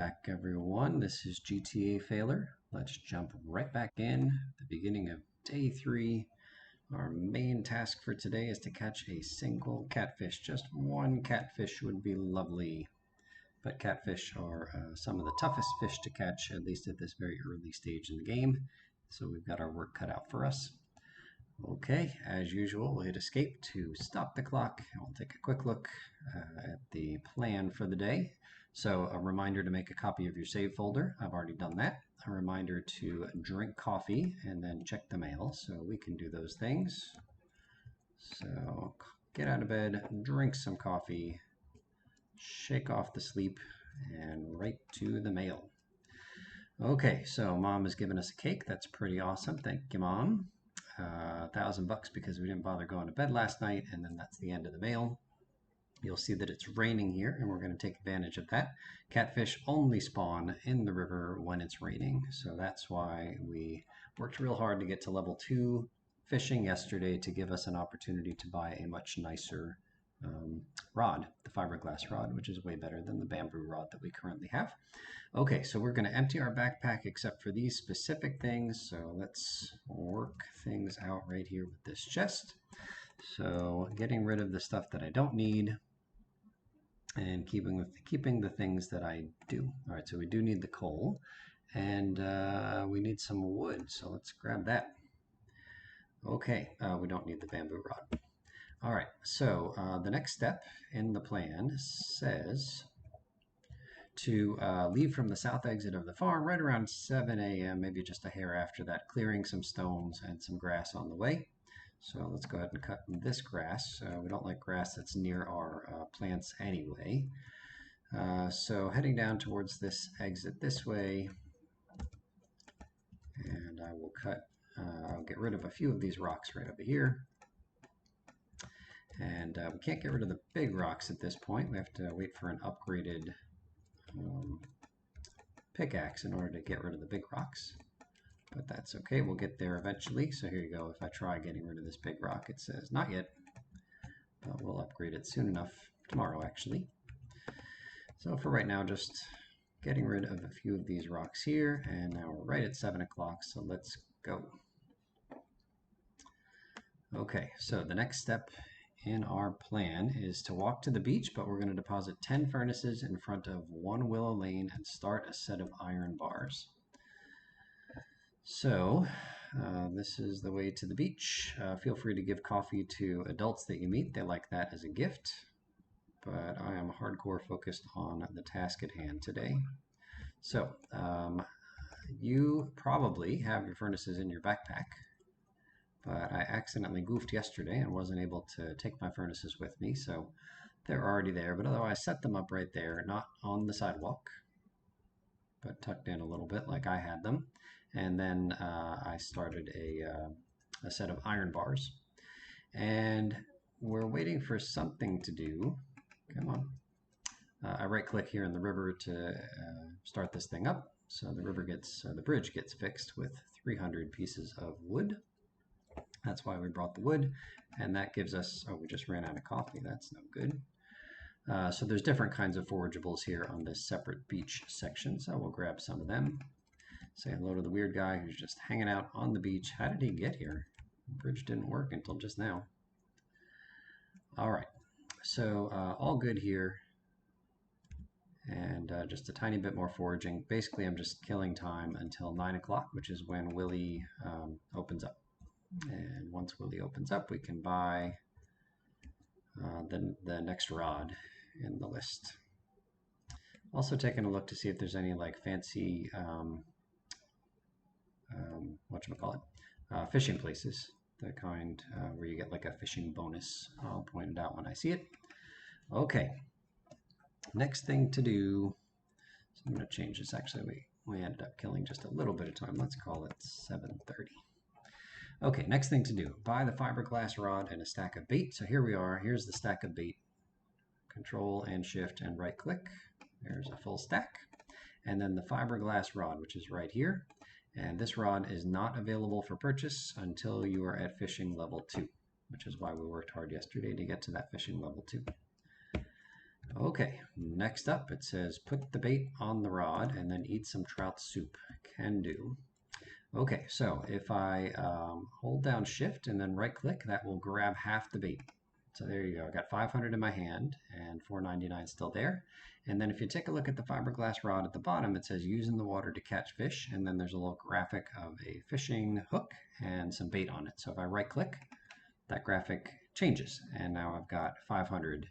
back, everyone. This is GTA Failer. Let's jump right back in. The beginning of day 3. Our main task for today is to catch a single catfish. Just one catfish would be lovely. But catfish are some of the toughest fish to catch, at least at this very early stage in the game. So we've got our work cut out for us. Okay, as usual, we'll hit escape to stop the clock. We'll take a quick look at the plan for the day. So a reminder to make a copy of your save folder. I've already done that. A reminder to drink coffee and then check the mail. So we can do those things. So get out of bed, drink some coffee, shake off the sleep, and right to the mail. Okay, so Mom has given us a cake. That's pretty awesome. Thank you, Mom. $1,000 because we didn't bother going to bed last night, and then that's the end of the mail. You'll see that it's raining here, and we're going to take advantage of that. Catfish only spawn in the river when it's raining, so that's why we worked real hard to get to level 2 fishing yesterday to give us an opportunity to buy a much nicer rod, the fiberglass rod, which is way better than the bamboo rod that we currently have. Okay, so we're going to empty our backpack except for these specific things. So let's work things out right here with this chest. So getting rid of the stuff that I don't need and keeping the things that I do. All right, so we do need the coal and we need some wood. So let's grab that. Okay, we don't need the bamboo rod. All right, so the next step in the plan says to leave from the south exit of the farm right around 7 a.m., maybe just a hair after that, clearing some stones and some grass on the way. So let's go ahead and cut this grass. We don't like grass that's near our plants anyway. So heading down towards this exit this way, and I will I'll get rid of a few of these rocks right over here. And we can't get rid of the big rocks at this point. We have to wait for an upgraded pickaxe in order to get rid of the big rocks. But that's okay, we'll get there eventually. So here you go, if I try getting rid of this big rock, it says not yet. But we'll upgrade it soon enough, tomorrow actually. So for right now, just getting rid of a few of these rocks here. And now we're right at 7 o'clock, so let's go. Okay, so the next step in our plan is to walk to the beach, but we're going to deposit 10 furnaces in front of 1 willow lane and start a set of iron bars. So this is the way to the beach. Feel free to give coffee to adults that you meet. They like that as a gift, but I am hardcore focused on the task at hand today. So you probably have your furnaces in your backpack. But I accidentally goofed yesterday and wasn't able to take my furnaces with me, so they're already there. But otherwise, I set them up right there, not on the sidewalk, but tucked in a little bit like I had them. And then I started a set of iron bars. And we're waiting for something to do. Come on. I right-click here in the river to start this thing up. So the bridge gets fixed with 300 pieces of wood. That's why we brought the wood, and that gives us, oh, we just ran out of coffee. That's no good. So there's different kinds of forageables here on this separate beach section, so we'll grab some of them. Say hello to the weird guy who's just hanging out on the beach. How did he get here? The bridge didn't work until just now. All right, so all good here. And just a tiny bit more foraging. Basically, I'm just killing time until 9 o'clock, which is when Willie opens up. And once Willie opens up, we can buy the next rod in the list. Also taking a look to see if there's any like fancy, fishing places. The kind where you get like a fishing bonus. I'll point it out when I see it. Okay, next thing to do, so I'm going to change this. Actually, we ended up killing just a little bit of time. Let's call it 7:30. Okay, next thing to do, buy the fiberglass rod and a stack of bait. So here we are, here's the stack of bait. Control and shift and right click. There's a full stack. And then the fiberglass rod, which is right here. And this rod is not available for purchase until you are at fishing level 2, which is why we worked hard yesterday to get to that fishing level 2. Okay, next up it says put the bait on the rod and then eat some trout soup. Can do. Okay, so if I hold down shift and then right click, that will grab half the bait. So there you go. I got 500 in my hand and 499 still there. And then if you take a look at the fiberglass rod at the bottom, it says use in the water to catch fish. And then there's a little graphic of a fishing hook and some bait on it. So if I right click, that graphic changes. And now I've got 500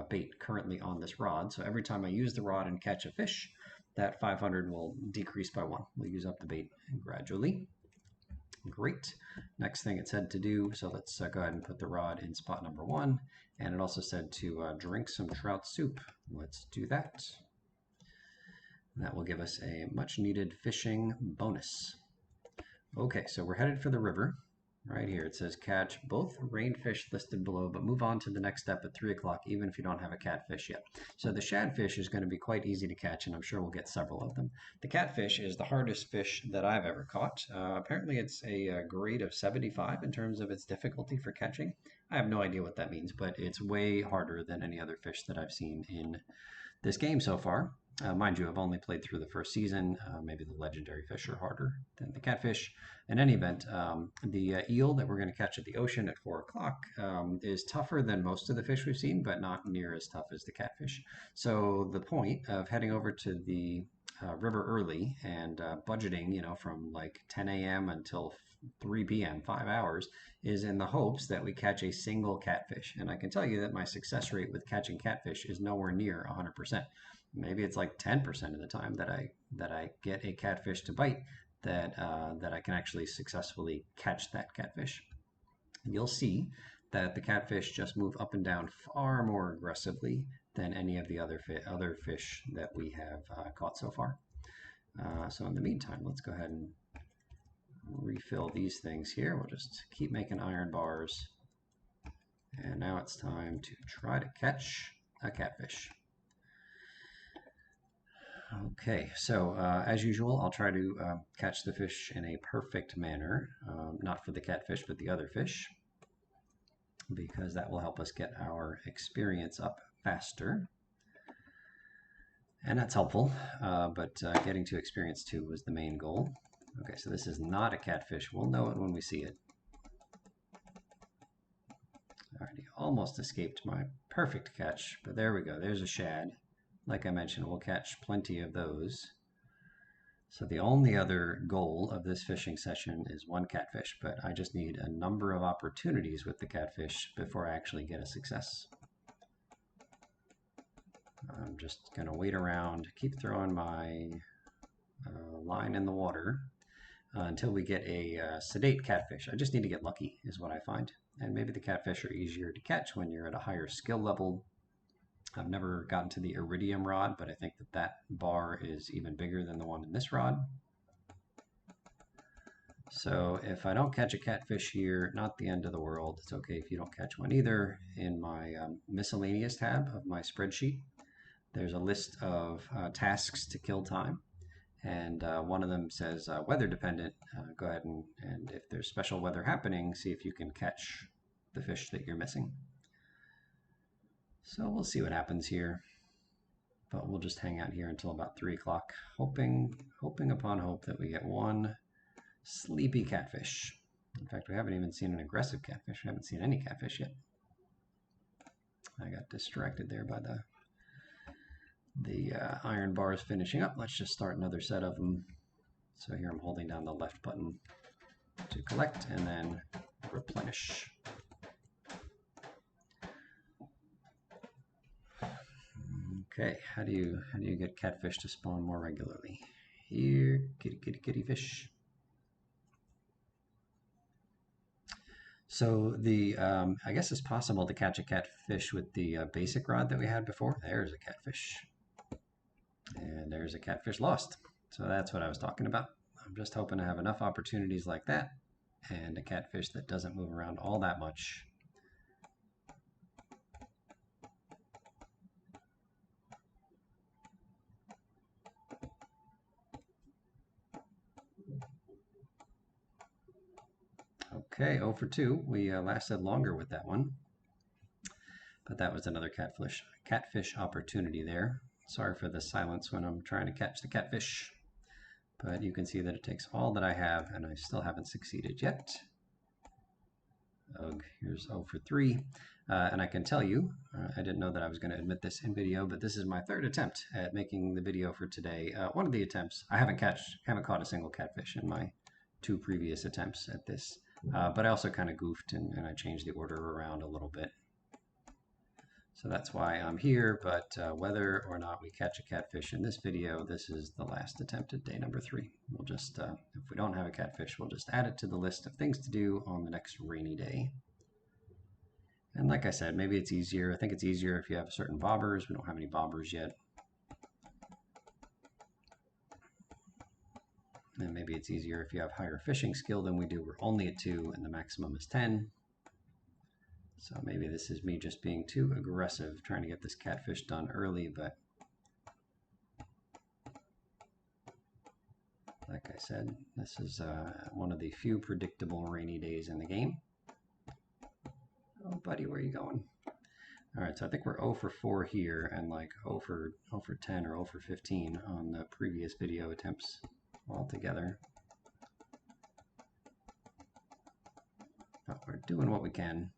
bait currently on this rod. So every time I use the rod and catch a fish, that 500 will decrease by 1. We'll use up the bait gradually. Great. Next thing it said to do, so let's go ahead and put the rod in spot number 1. And it also said to drink some trout soup. Let's do that. That will give us a much needed fishing bonus. Okay, so we're headed for the river. Right here it says catch both rainfish listed below, but move on to the next step at 3 o'clock even if you don't have a catfish yet. So the shadfish is going to be quite easy to catch, and I'm sure we'll get several of them. The catfish is the hardest fish that I've ever caught. Apparently it's a grade of 75 in terms of its difficulty for catching. I have no idea what that means, but it's way harder than any other fish that I've seen in this game so far. Mind you, I've only played through the first season. Maybe the legendary fish are harder than the catfish. In any event, the eel that we're going to catch at the ocean at 4 o'clock is tougher than most of the fish we've seen, but not near as tough as the catfish. So the point of heading over to the river early and budgeting, from like 10 a.m. until 3 p.m., 5 hours, is in the hopes that we catch a single catfish. And I can tell you that my success rate with catching catfish is nowhere near 100%. Maybe it's like 10% of the time that I get a catfish to bite that I can actually successfully catch that catfish. You'll see that the catfish just move up and down far more aggressively than any of the other fish that we have caught so far. So in the meantime, let's go ahead and refill these things here. We'll just keep making iron bars. And now it's time to try to catch a catfish. Okay, so as usual, I'll try to catch the fish in a perfect manner, not for the catfish, but the other fish, because that will help us get our experience up faster. And that's helpful, but getting to experience 2 was the main goal. Okay, so this is not a catfish. We'll know it when we see it. Alrighty, almost escaped my perfect catch, but there we go. There's a shad. Like I mentioned, we'll catch plenty of those. So the only other goal of this fishing session is 1 catfish, but I just need a number of opportunities with the catfish before I actually get a success. I'm just going to wait around, keep throwing my line in the water until we get a sedate catfish. I just need to get lucky is what I find. And maybe the catfish are easier to catch when you're at a higher skill level. I've never gotten to the iridium rod, but I think that bar is even bigger than the one in this rod. So if I don't catch a catfish here, not the end of the world. It's okay if you don't catch one either. In my miscellaneous tab of my spreadsheet, there's a list of tasks to kill time. And one of them says weather dependent. Go ahead and if there's special weather happening, see if you can catch the fish that you're missing. So we'll see what happens here, but we'll just hang out here until about 3 o'clock, hoping upon hope that we get 1 sleepy catfish. In fact, we haven't even seen an aggressive catfish. We haven't seen any catfish yet. I got distracted there by the iron bars finishing up. Let's just start another set of them. So here I'm holding down the left button to collect and then replenish. Okay, how do you get catfish to spawn more regularly? Here, kitty fish. So I guess it's possible to catch a catfish with the basic rod that we had before. There's a catfish. And there's a catfish lost. So that's what I was talking about. I'm just hoping to have enough opportunities like that and a catfish that doesn't move around all that much. Okay, 0 for 2. We lasted longer with that one. But that was another catfish catfish opportunity there. Sorry for the silence when I'm trying to catch the catfish, but you can see that it takes all that I have and I still haven't succeeded yet. Ugh, here's 0 for 3. And I can tell you, I didn't know that I was going to admit this in video, but this is my third attempt at making the video for today. One of the attempts, I haven't caught a single catfish in my 2 previous attempts at this, but I also kind of goofed and I changed the order around a little bit. So that's why I'm here, but whether or not we catch a catfish in this video, this is the last attempt at day number 3. We'll just, if we don't have a catfish, we'll just add it to the list of things to do on the next rainy day. And like I said, maybe it's easier. I think it's easier if you have certain bobbers. We don't have any bobbers yet. And maybe it's easier if you have higher fishing skill than we do. We're only at 2 and the maximum is 10. So maybe this is me just being too aggressive, trying to get this catfish done early, but like I said, this is one of the few predictable rainy days in the game. Oh, buddy, where are you going? All right, so I think we're 0 for 4 here and like 0 for 10 or 0 for 15 on the previous video attempts altogether. But we're doing what we can.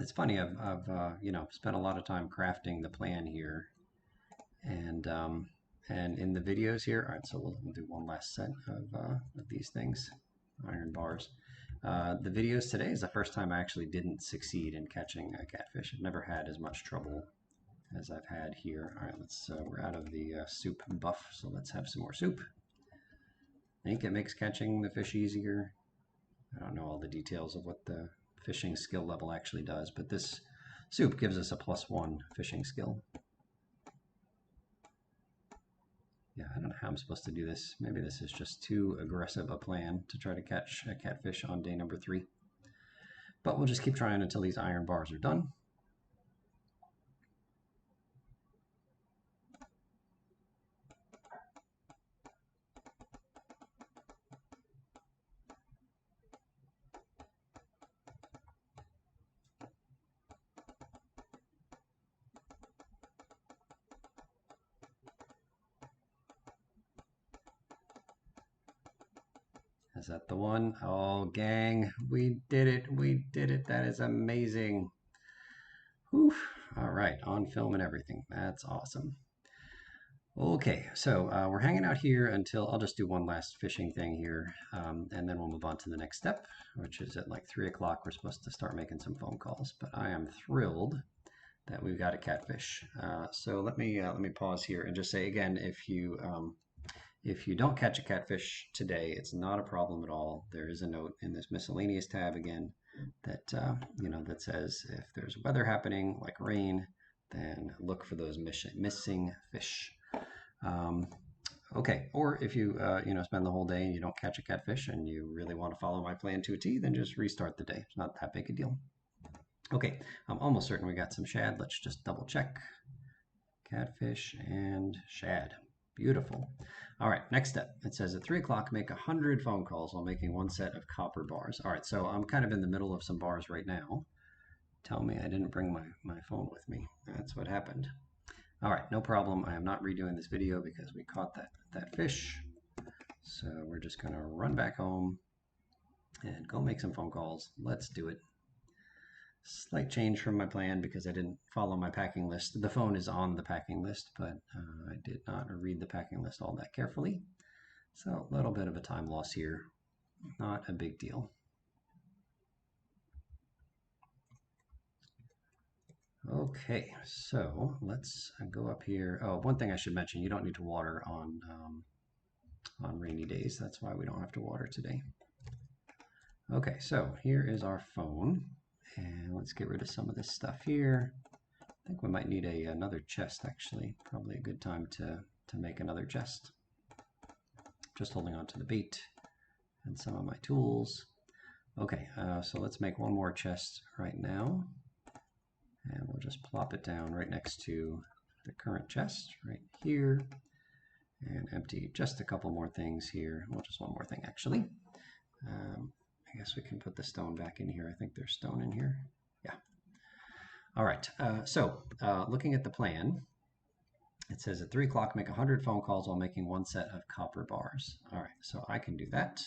It's funny, I've you know, spent a lot of time crafting the plan here, and in the videos here. All right, so we'll do one last set of these things, iron bars. The videos today is the first time I actually didn't succeed in catching a catfish. I've never had as much trouble as I've had here. All right, let's we're out of the soup buff, so let's have some more soup. I think it makes catching the fish easier. I don't know all the details of what the fishing skill level actually does, but this soup gives us a +1 fishing skill. Yeah, I don't know how I'm supposed to do this. Maybe this is just too aggressive a plan to try to catch a catfish on day number 3. But we'll just keep trying until these iron bars are done. Is that the one? Oh, gang, we did it. We did it. That is amazing. Whew. All right, on film and everything. That's awesome. Okay, so we're hanging out here until I'll just do one last fishing thing here, and then we'll move on to the next step, which is at like 3 o'clock. We're supposed to start making some phone calls, but I am thrilled that we've got a catfish. So let me pause here and just say again, if you don't catch a catfish today, it's not a problem at all. There is a note in this miscellaneous tab again that you know, that says if there's weather happening like rain, then look for those missing fish. Okay, or if you you know, spend the whole day and you don't catch a catfish and you really want to follow my plan to a T, then just restart the day. It's not that big a deal. Okay, I'm almost certain we got some shad. Let's just double check. Catfish and shad. Beautiful. All right, next step. It says at 3 o'clock, make 100 phone calls while making 1 set of copper bars. All right, so I'm kind of in the middle of some bars right now. Tell me I didn't bring my phone with me. That's what happened. All right, no problem. I am not redoing this video because we caught that fish. So we're just gonna run back home and go make some phone calls. Let's do it. Slight change from my plan because I didn't follow my packing list. The phone is on the packing list, but I did not read the packing list all that carefully. So a little bit of a time loss here. Not a big deal. Okay, so let's go up here. Oh, one thing I should mention, you don't need to water on rainy days. That's why we don't have to water today. Okay, so here is our phone. And let's get rid of some of this stuff here. I think we might need another chest, actually. Probably a good time to make another chest. Just holding on to the bait and some of my tools. Okay, so let's make one more chest right now. And we'll just plop it down right next to the current chest right here. And empty just a couple more things here. Well, just one more thing, actually. I guess we can put the stone back in here. I think there's stone in here. Yeah. All right, looking at the plan, it says at 3 o'clock, make 100 phone calls while making one set of copper bars. All right, so I can do that.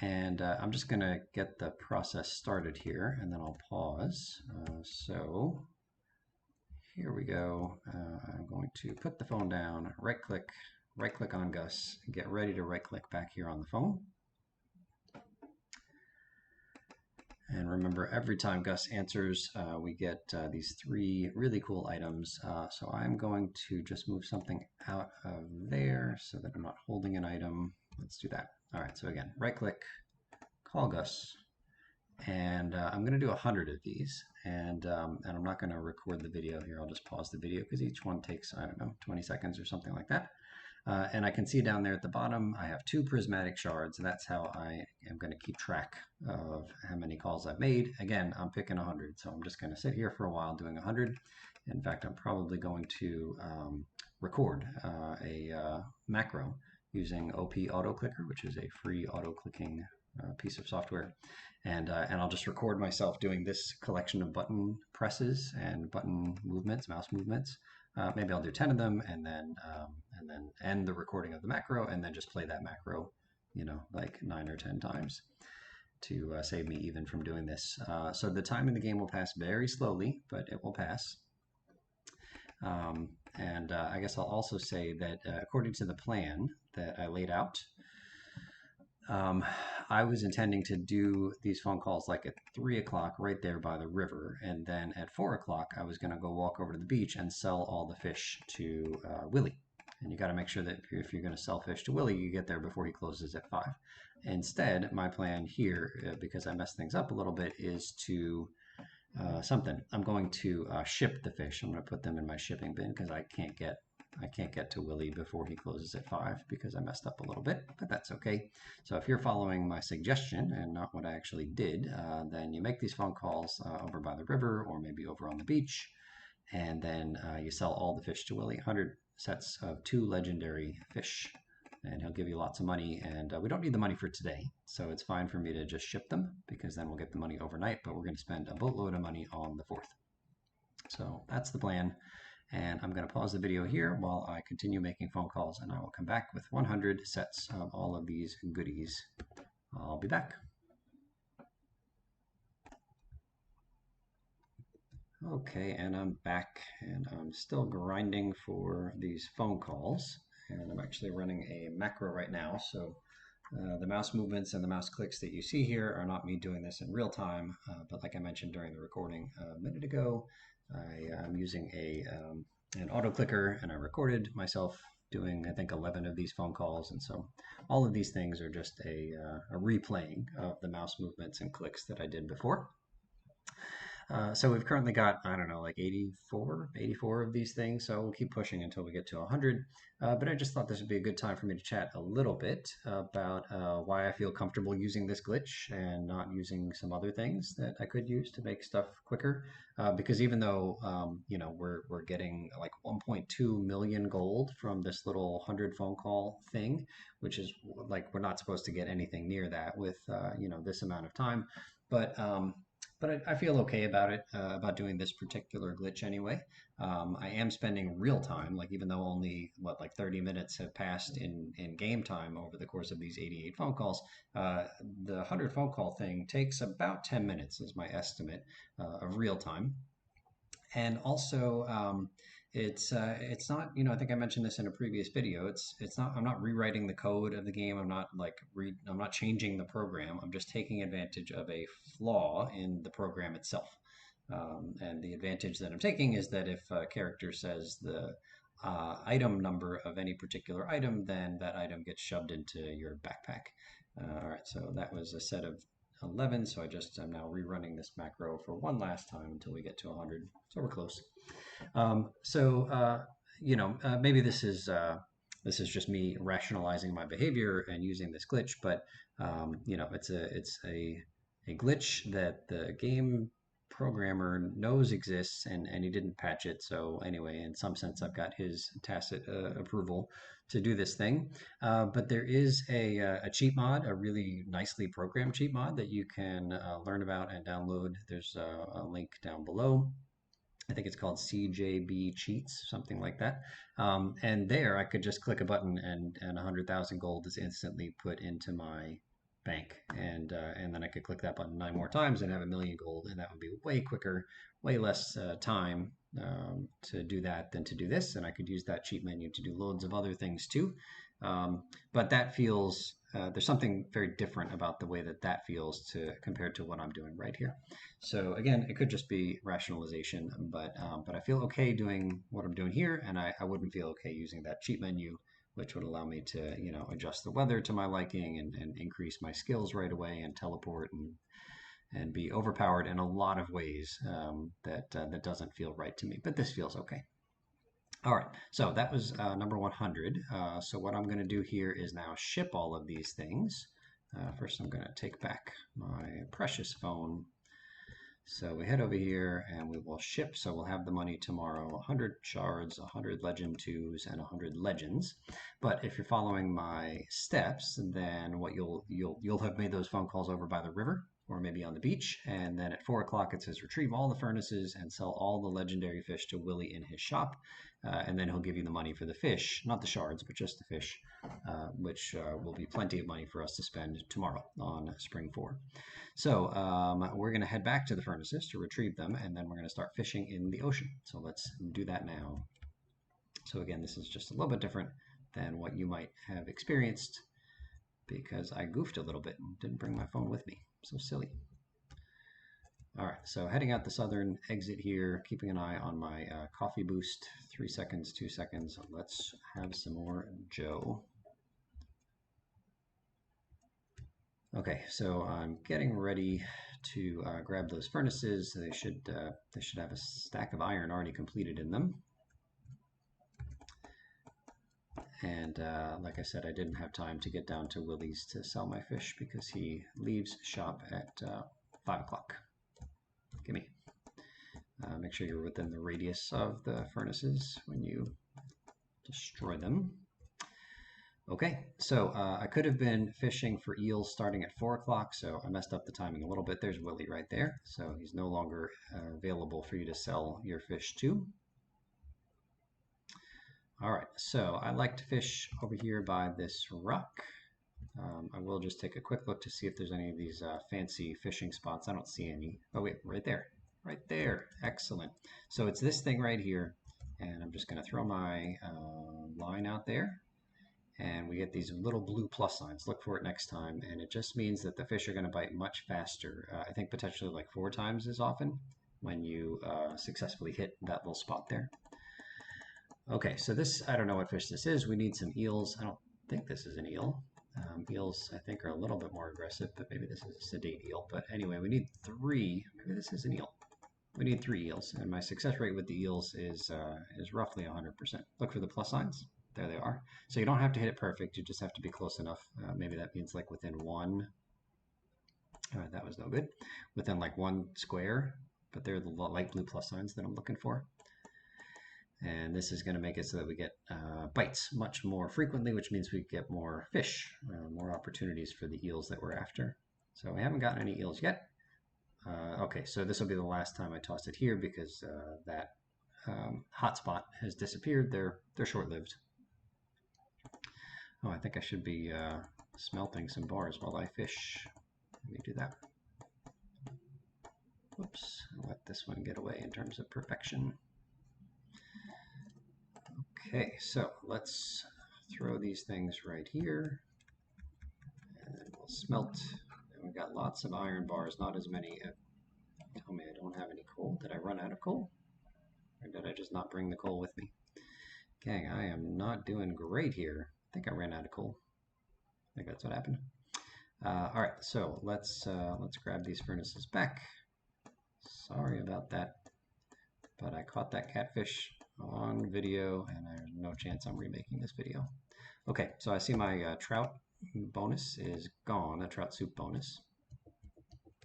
I'm just going to get the process started here, and then I'll pause. So here we go. I'm going to put the phone down, right click on Gus, and get ready to right click back here on the phone. And remember, every time Gus answers, we get these 3 really cool items. So I'm going to just move something out of there so that I'm not holding an item. Let's do that. All right, so again, right click, call Gus, and I'm going to do 100 of these. And I'm not going to record the video here. I'll just pause the video because each one takes, I don't know, 20 seconds or something like that. And I can see down there at the bottom, I have 2 prismatic shards. And that's how I am going to keep track of how many calls I've made. Again, I'm picking 100, so I'm just going to sit here for a while doing 100. In fact, I'm probably going to record a macro using OP Auto Clicker, which is a free auto clicking piece of software. And I'll just record myself doing this collection of button presses and button movements, mouse movements. Maybe I'll do 10 of them and then end the recording of the macro and then just play that macro, like 9 or 10 times to save me even from doing this. So the time in the game will pass very slowly, but it will pass. I guess I'll also say that according to the plan that I laid out, I was intending to do these phone calls like at 3 o'clock right there by the river. And then at 4 o'clock, I was going to go walk over to the beach and sell all the fish to Willie. And you got to make sure that if you're going to sell fish to Willie, you get there before he closes at 5. Instead, my plan here, because I messed things up a little bit, is to I'm going to ship the fish. I'm going to put them in my shipping bin because I can't get to Willie before he closes at 5 because I messed up a little bit, but that's okay. So if you're following my suggestion and not what I actually did, then you make these phone calls over by the river or maybe over on the beach, and then you sell all the fish to Willie, 100 sets of 2 legendary fish, and he'll give you lots of money. And we don't need the money for today, so it's fine for me to just ship them because then we'll get the money overnight, but we're going to spend a boatload of money on the 4th. So that's the plan. And I'm going to pause the video here while I continue making phone calls, and I will come back with 100 sets of all of these goodies. I'll be back. Okay, and I'm back, and I'm still grinding for these phone calls, and I'm actually running a macro right now, so the mouse movements and the mouse clicks that you see here are not me doing this in real time, but like I mentioned during the recording a minute ago, I'm using an auto clicker, and I recorded myself doing, I think, 11 of these phone calls. And so all of these things are just a replaying of the mouse movements and clicks that I did before. So we've currently got, I don't know, like 84 of these things. So we'll keep pushing until we get to 100. But I just thought this would be a good time for me to chat a little bit about why I feel comfortable using this glitch and not using some other things that I could use to make stuff quicker. Because even though, we're getting like 1.2 million gold from this little 100 phone call thing, which is like, we're not supposed to get anything near that with, this amount of time. But I feel okay about it, about doing this particular glitch anyway. I am spending real time, like even though only, like 30 minutes have passed in game time over the course of these 88 phone calls, the 100 phone call thing takes about 10 minutes is my estimate of real time. And also, it's not, I think I mentioned this in a previous video. It's not, I'm not rewriting the code of the game. I'm not I'm not changing the program. I'm just taking advantage of a flaw in the program itself. And the advantage that I'm taking is that if a character says the item number of any particular item, then that item gets shoved into your backpack. All right, so that was a set of 11, so I'm now rerunning this macro for one last time until we get to 100. So we're close. Maybe this is just me rationalizing my behavior and using this glitch, but it's a glitch that the game programmer knows exists, and he didn't patch it. So anyway, in some sense, I've got his tacit approval to do this thing. But there is a cheat mod, a really nicely programmed cheat mod that you can learn about and download. There's a link down below. I think it's called CJB Cheats, something like that. And there I could just click a button and 100,000 gold is instantly put into my bank. And then I could click that button 9 more times and have 1,000,000 gold. And that would be way quicker, way less time to do that than to do this. And I could use that cheat menu to do loads of other things too. But that feels, there's something very different about the way that that feels compared to what I'm doing right here. So again, it could just be rationalization, but I feel okay doing what I'm doing here, and I wouldn't feel okay using that cheat menu, which would allow me to, you know, adjust the weather to my liking and increase my skills right away and teleport and be overpowered in a lot of ways that doesn't feel right to me. But this feels okay. All right, so that was number 100. So what I'm going to do here is now ship all of these things. First, I'm going to take back my precious phone. So we head over here and we will ship. So we'll have the money tomorrow, 100 shards, 100 legend 2s, and 100 legends. But if you're following my steps, then what you'll have made those phone calls over by the river or maybe on the beach. And then at 4 o'clock, it says retrieve all the furnaces and sell all the legendary fish to Willie in his shop. And then he'll give you the money for the fish, not the shards, but just the fish, which will be plenty of money for us to spend tomorrow on Spring 4. So we're going to head back to the furnaces to retrieve them, and then we're going to start fishing in the ocean. So let's do that now. So again, this is just a little bit different than what you might have experienced because I goofed a little bit and didn't bring my phone with me. So silly. All right, so heading out the southern exit here, keeping an eye on my coffee boost. 3 seconds, 2 seconds. Let's have some more Joe. Okay, so I'm getting ready to grab those furnaces. They should have a stack of iron already completed in them. And like I said, I didn't have time to get down to Willie's to sell my fish because he leaves shop at 5 o'clock. Gimme. Make sure you're within the radius of the furnaces when you destroy them. Okay, so I could have been fishing for eels starting at 4 o'clock, so I messed up the timing a little bit. There's Willie right there, so he's no longer available for you to sell your fish to. All right, so I like to fish over here by this rock. I will just take a quick look to see if there's any of these fancy fishing spots. I don't see any. Oh wait, right there. Right there. Excellent. So it's this thing right here, and I'm just going to throw my line out there. And we get these little blue plus signs. Look for it next time, and it just means that the fish are going to bite much faster. I think potentially like 4 times as often when you successfully hit that little spot there. Okay, so this, I don't know what fish this is. We need some eels. I don't think this is an eel. Eels, I think, are a little bit more aggressive, but maybe this is a sedate eel. But anyway, we need 3. Maybe this is an eel. We need 3 eels, and my success rate with the eels is roughly 100%. Look for the plus signs. There they are. So you don't have to hit it perfect. You just have to be close enough. Maybe that means like within 1. All right, that was no good. Within like 1 square, but they're the light blue plus signs that I'm looking for. And this is going to make it so that we get bites much more frequently, which means we get more fish, more opportunities for the eels that we're after. So we haven't gotten any eels yet. Okay, so this will be the last time I toss it here because that hotspot has disappeared. They're short-lived. Oh, I think I should be smelting some bars while I fish. Let me do that. Whoops, I'll let this one get away in terms of perfection. Okay, so let's throw these things right here, and then we'll smelt. And we've got lots of iron bars, not as many. Tell me I don't have any coal. Did I run out of coal? Or did I just not bring the coal with me? Gang, I am not doing great here. I think I ran out of coal. I think that's what happened. All right, so let's grab these furnaces back. Sorry about that, but I caught that catfish on video, and there's no chance I'm remaking this video. Okay, so I see my trout bonus is gone, a trout soup bonus.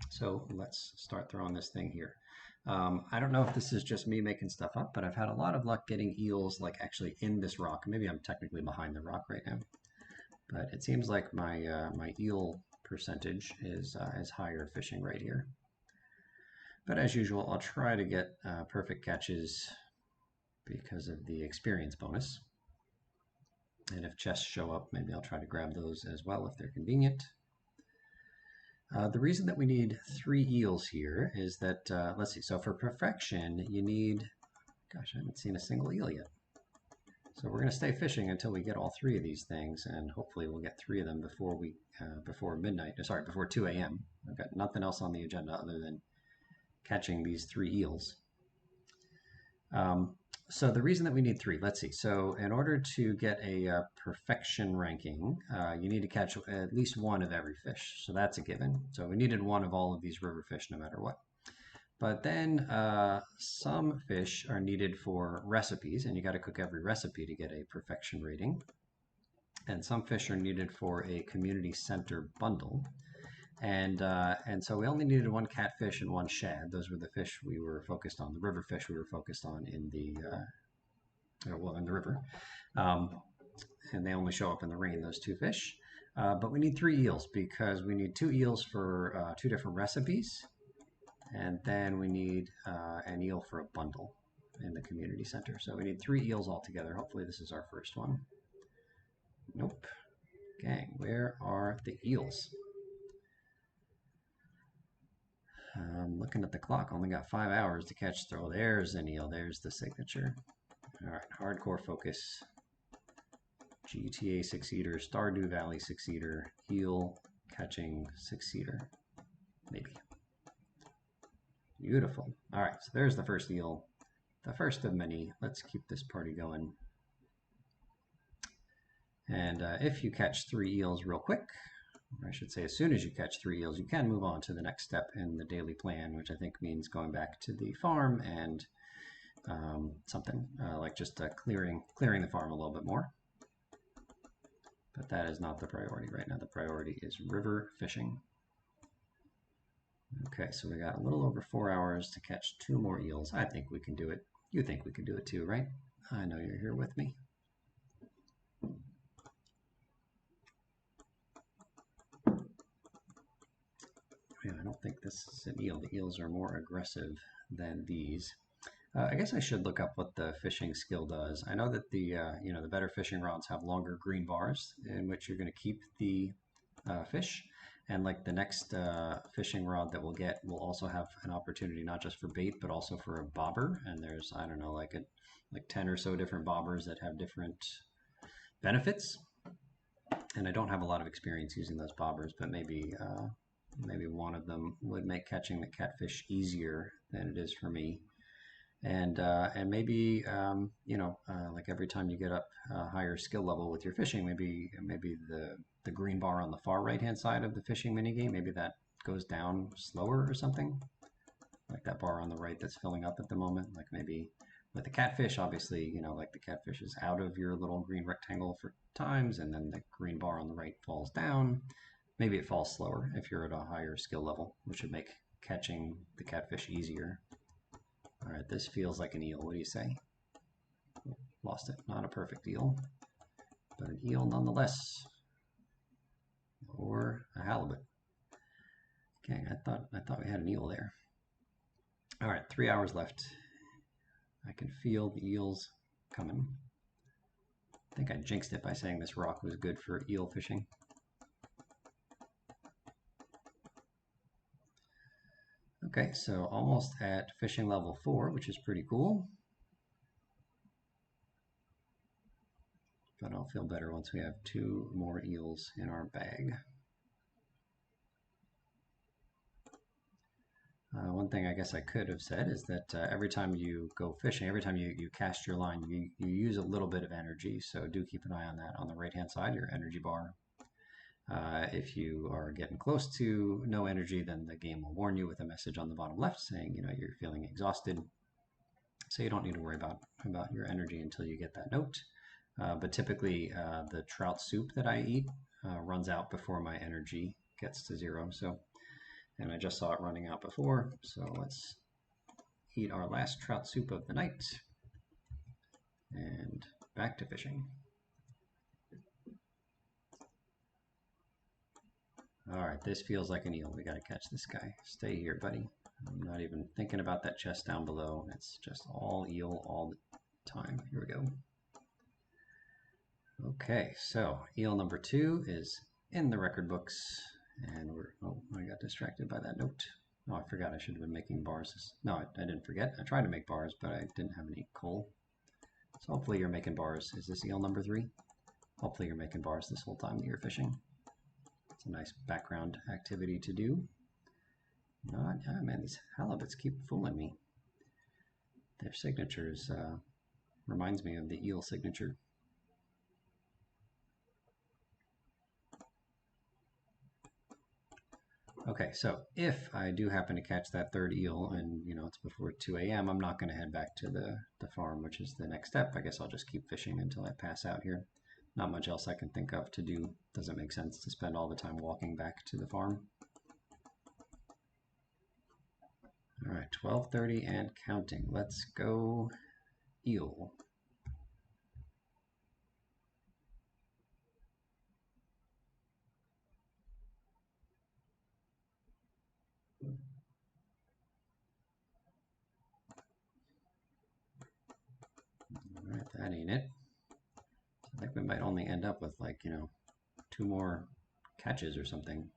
So let's start throwing this thing here. I don't know if this is just me making stuff up, but I've had a lot of luck getting eels like actually in this rock. Maybe I'm technically behind the rock right now, but it seems like my eel percentage is higher fishing right here. But as usual, I'll try to get perfect catches because of the experience bonus. And if chests show up, maybe I'll try to grab those as well if they're convenient. The reason that we need 3 eels here is that, let's see, so for perfection, you need, gosh, I haven't seen a single eel yet. So we're going to stay fishing until we get all 3 of these things, and hopefully we'll get 3 of them before midnight, sorry, before 2 a.m. I've got nothing else on the agenda other than catching these 3 eels. So the reason that we need 3, let's see. So in order to get a perfection ranking, you need to catch at least 1 of every fish. So that's a given. So we needed 1 of all of these river fish no matter what. But then some fish are needed for recipes, and you got to cook every recipe to get a perfection rating. And some fish are needed for a community center bundle. And so we only needed 1 catfish and 1 shad. Those were the fish we were focused on, the river fish we were focused on in the river. And they only show up in the rain, those 2 fish. But we need 3 eels because we need 2 eels for 2 different recipes. And then we need an eel for a bundle in the community center. So we need 3 eels altogether. Hopefully this is our first one. Nope. Gang, where are the eels? Looking at the clock, only got 5 hours to catch. Oh, there's an eel. There's the signature. All right, hardcore focus. GTA 6-seater, Stardew Valley 6-seater, eel catching 6-seater. Maybe. Beautiful. All right, so there's the first eel. The first of many. Let's keep this party going. And if you catch 3 eels real quick, or I should say as soon as you catch 3 eels, you can move on to the next step in the daily plan, which I think means going back to the farm and something like just clearing the farm a little bit more. But that is not the priority right now. The priority is river fishing. Okay, so we got a little over 4 hours to catch 2 more eels. I think we can do it. You think we can do it too, right? I know you're here with me. Yeah, I don't think this is an eel. The eels are more aggressive than these. I guess I should look up what the fishing skill does. I know that the the better fishing rods have longer green bars in which you're going to keep the fish, and like the next fishing rod that we'll get will also have an opportunity not just for bait but also for a bobber. And there's, I don't know, like 10 or so different bobbers that have different benefits. And I don't have a lot of experience using those bobbers, but maybe one of them would make catching the catfish easier than it is for me. And maybe like every time you get up a higher skill level with your fishing, maybe the green bar on the far right hand side of the fishing minigame, maybe that goes down slower or something, like that bar on the right that's filling up at the moment. Like maybe with the catfish, obviously, like the catfish is out of your little green rectangle for times, and then the green bar on the right falls down. Maybe it falls slower if you're at a higher skill level, which would make catching the catfish easier. All right, this feels like an eel. What do you say? Lost it. Not a perfect eel, but an eel nonetheless. Or a halibut. Okay, I thought we had an eel there. All right, 3 hours left. I can feel the eels coming. I think I jinxed it by saying this rock was good for eel fishing. Okay, so almost at fishing level 4, which is pretty cool. But I'll feel better once we have 2 more eels in our bag. One thing I guess I could have said is that every time you go fishing, every time you cast your line, you use a little bit of energy. So do keep an eye on that on the right-hand side, your energy bar. If you are getting close to no energy, then the game will warn you with a message on the bottom left saying, you're feeling exhausted. So you don't need to worry about your energy until you get that note. But typically the trout soup that I eat runs out before my energy gets to 0. And I just saw it running out before, so let's eat our last trout soup of the night, and back to fishing. All right, this feels like an eel. We got to catch this guy. Stay here, buddy. I'm not even thinking about that chest down below. It's just all eel all the time. Here we go. Okay, so eel number 2 is in the record books, and oh, I got distracted by that note. Oh, I forgot I should have been making bars. No, I didn't forget. I tried to make bars, but I didn't have any coal. So hopefully you're making bars. Is this eel number 3? Hopefully you're making bars this whole time that you're fishing. It's a nice background activity to do. Yeah, man, these halibuts keep fooling me. Their signatures reminds me of the eel signature. Okay, so if I do happen to catch that third eel and, it's before 2 a.m., I'm not going to head back to the farm, which is the next step. I guess I'll just keep fishing until I pass out here. Not much else I can think of to do. Doesn't make sense to spend all the time walking back to the farm. All right, 12:30 and counting. Let's go eel. All right, that ain't it. I think we might only end up with like, 2 more catches or something.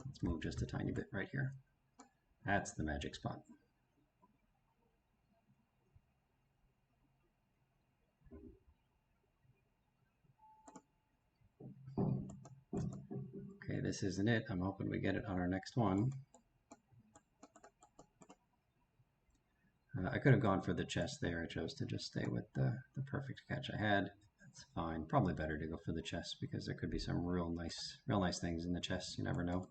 Let's move just a tiny bit right here. That's the magic spot. Okay, this isn't it. I'm hoping we get it on our next one. I could have gone for the chest there. I chose to just stay with the perfect catch I had. That's fine. Probably better to go for the chest because there could be some real nice things in the chest. You never know.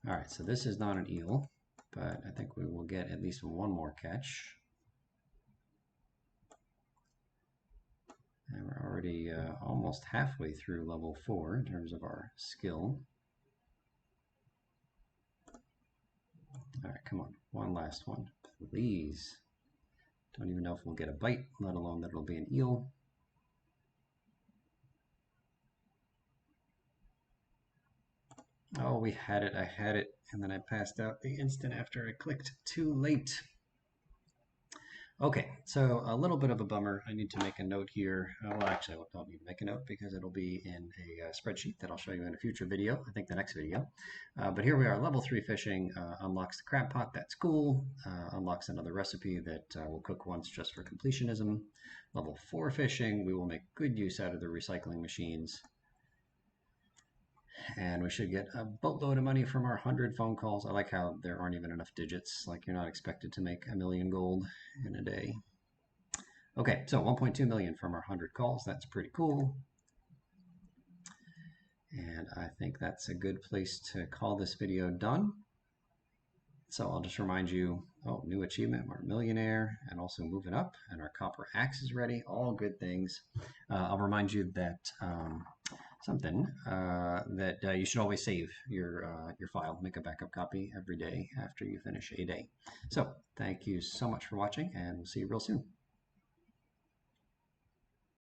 All right, so this is not an eel, but I think we will get at least one more catch. And we're already almost halfway through level 4 in terms of our skill. All right, come on, one last one, please. Don't even know if we'll get a bite, let alone that it'll be an eel. Oh, we had it, I had it, and then I passed out the instant after I clicked too late. Okay, so a little bit of a bummer. I need to make a note here. Well, actually, I don't need to make a note because it'll be in a spreadsheet that I'll show you in a future video, I think the next video. But here we are, level 3 fishing unlocks the crab pot, that's cool. Unlocks another recipe that we'll cook once just for completionism. Level 4 fishing, we will make good use out of the recycling machines. And we should get a boatload of money from our 100 phone calls. I like how there aren't even enough digits, like you're not expected to make 1 million gold in a day. Okay, so 1.2 million from our 100 calls. That's pretty cool. And I think that's a good place to call this video done. So I'll just remind you, oh, new achievement, we're a millionaire, and also moving up, and our copper axe is ready, all good things. I'll remind you that you should always save your file, make a backup copy every day after you finish a day. So thank you so much for watching, and we'll see you real soon.